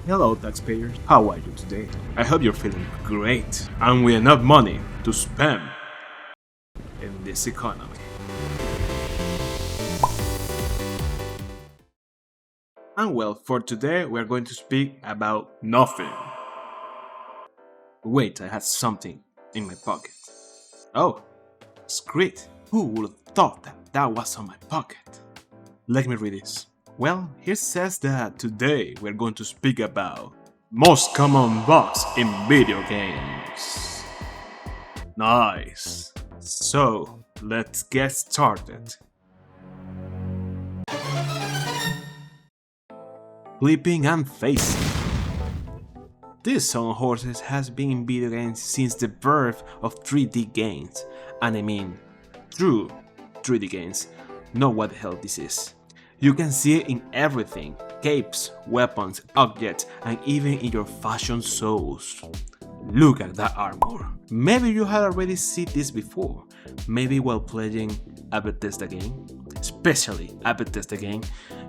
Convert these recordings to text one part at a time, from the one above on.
Hello taxpayers, how are you today? I hope you're feeling great and with enough money to spend in this economy. And well, for today we're going to speak about nothing. Wait, I had something in my pocket. Oh, script. Who would have thought that was on my pocket? Let me read this. Well, here says that today we're going to speak about most common bugs in video games. Nice. So, let's get started. Flipping and facing. This song of horses has been in video games since the birth of 3D games, and I mean true 3D games. Know what the hell this is. You can see it in everything: capes, weapons, objects, and even in your fashion shows. Look at that armor. Maybe you had already seen this before, maybe while playing a Bethesda game. Especially a Bethesda game,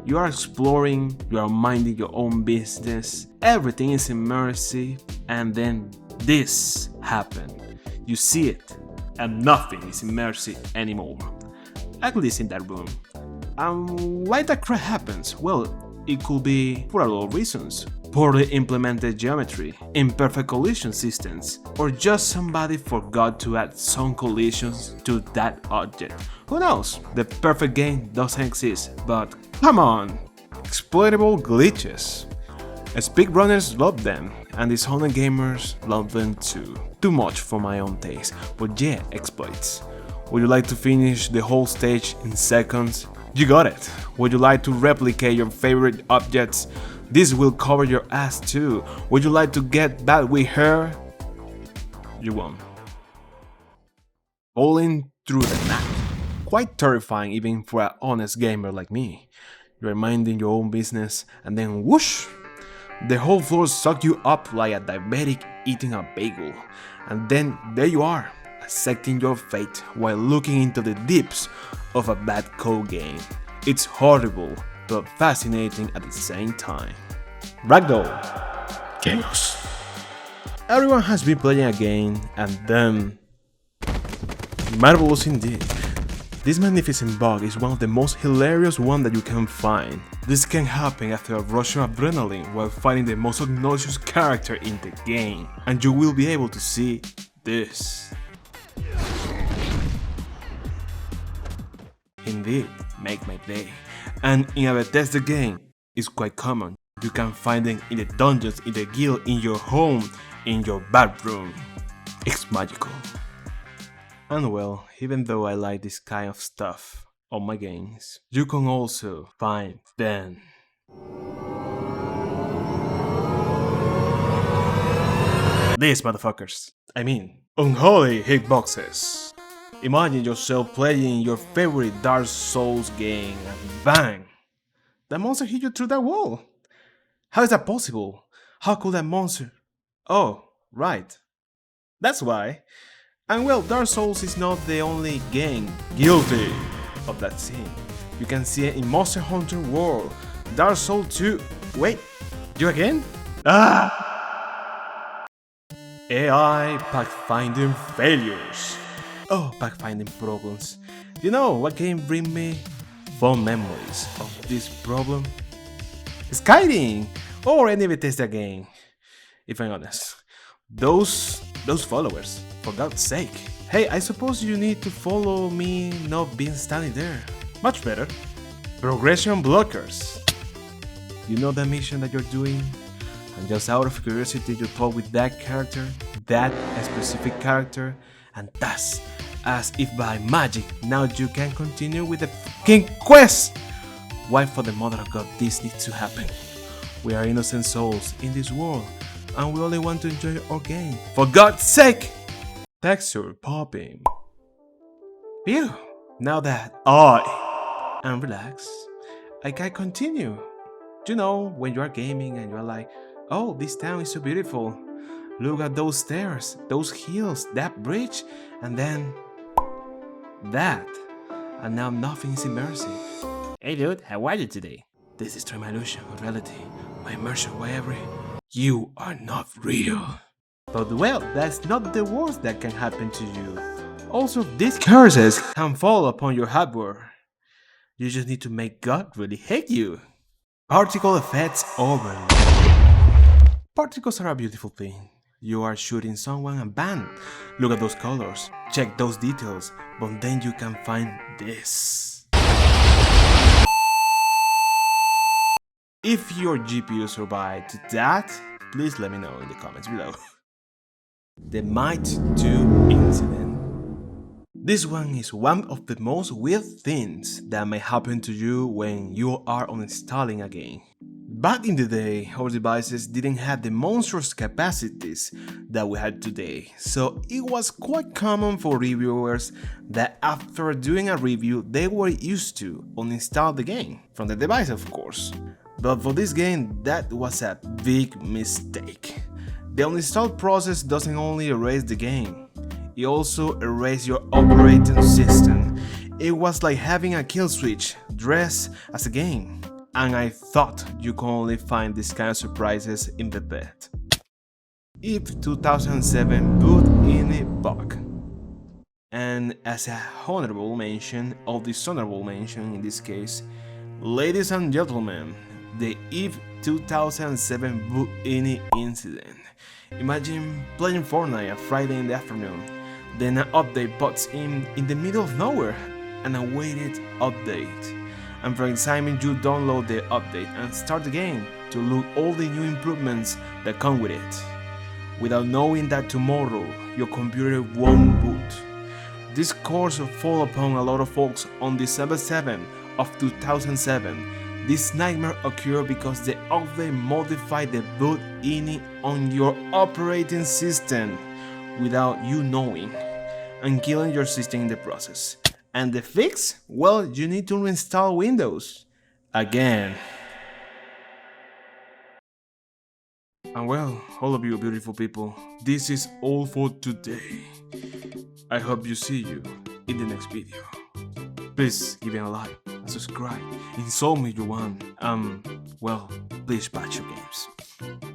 you are exploring, you are minding your own business, everything is immersive, and then this happened. You see it, and nothing is immersive anymore. At least in that room. Why that crap happens? Well, it could be for a lot of reasons. Poorly implemented geometry, imperfect collision systems, or just somebody forgot to add some collisions to that object. Who knows? The perfect game doesn't exist, but come on! Exploitable glitches. Speedrunners love them, and dishonored gamers love them too. Too much for my own taste, but yeah, exploits. Would you like to finish the whole stage in seconds? You got it! Would you like to replicate your favorite objects? This will cover your ass too. Would you like to get bad with her? You won't. Falling through the map. Quite terrifying even for an honest gamer like me. You're minding your own business and then whoosh! The whole floor sucks you up like a diabetic eating a bagel. And then there you are, accepting your fate while looking into the deeps of a bad code game. It's horrible, but fascinating at the same time. Ragdoll. Chaos. Everyone has been playing a game and then... marvelous indeed. This magnificent bug is one of the most hilarious ones that you can find. This can happen after a rush of adrenaline while fighting the most obnoxious character in the game. And you will be able to see this. Indeed, make my day. And in a Bethesda game, it's quite common. You can find them in the dungeons, in the guild, in your home, in your bathroom. It's magical. And well, even though I like this kind of stuff on my games, you can also find them. These motherfuckers. I mean, unholy hitboxes. Imagine yourself playing your favorite Dark Souls game and bang! That monster hit you through that wall! How is that possible? How could that monster... Oh, right. That's why. And well, Dark Souls is not the only game guilty of that sin. You can see it in Monster Hunter World, Dark Souls 2... Wait, you again? Ah! AI pathfinding failures. Oh, pathfinding problems. You know what game bring me fond memories of this problem? Skyrim or any Bethesda game. If I'm honest, those followers, for God's sake. Hey, I suppose you need to follow me not being standing there. Much better. Progression blockers. You know that mission that you're doing? And just out of curiosity you talk with that character, that specific character, and thus, as if by magic, now you can continue with the fucking quest! Why for the mother of God this needs to happen? We are innocent souls in this world, and we only want to enjoy our game. For God's sake! Texture popping. Phew! Now that I am relaxed, I can continue. You know, when you are gaming and you're like, oh, this town is so beautiful. Look at those stairs, those hills, that bridge, and then that. And now nothing is immersive. Hey dude, how are you today? This is my illusion of reality, my immersion, whatever. You are not real. But well, that's not the worst that can happen to you. Also, these curses can fall upon your hardware. You just need to make God really hate you. Particle effects overload. Particles are a beautiful thing. You are shooting someone and bam! Look at those colors, check those details, but then you can find this. If your GPU survived that, please let me know in the comments below. The Might 2 incident. This one is one of the most weird things that may happen to you when you are uninstalling a game. Back in the day, our devices didn't have the monstrous capacities that we had today, so it was quite common for reviewers that after doing a review they were used to uninstall the game, from the device of course. But for this game, that was a big mistake. The uninstall process doesn't only erase the game, it also erases your operating system. It was like having a kill switch dressed as a game. And I thought you could only find this kind of surprises in the bed. If 2007 boot.ini bug. And as a honorable mention, or dishonorable mention in this case, ladies and gentlemen, the Eve 2007 boot.ini incident. Imagine playing Fortnite a Friday in the afternoon, then an update pops in the middle of nowhere, an awaited update. And for excitement you download the update and start the game to look all the new improvements that come with it, without knowing that tomorrow your computer won't boot. This course will fall upon a lot of folks on December 7 of 2007. This nightmare occurred because the update modified the boot.ini on your operating system without you knowing, and killing your system in the process. And the fix? Well, you need to reinstall Windows. Again. And well, all of you beautiful people, this is all for today. I hope you see you in the next video. Please give it a like and subscribe. Insult me if you want. Well, please patch your games.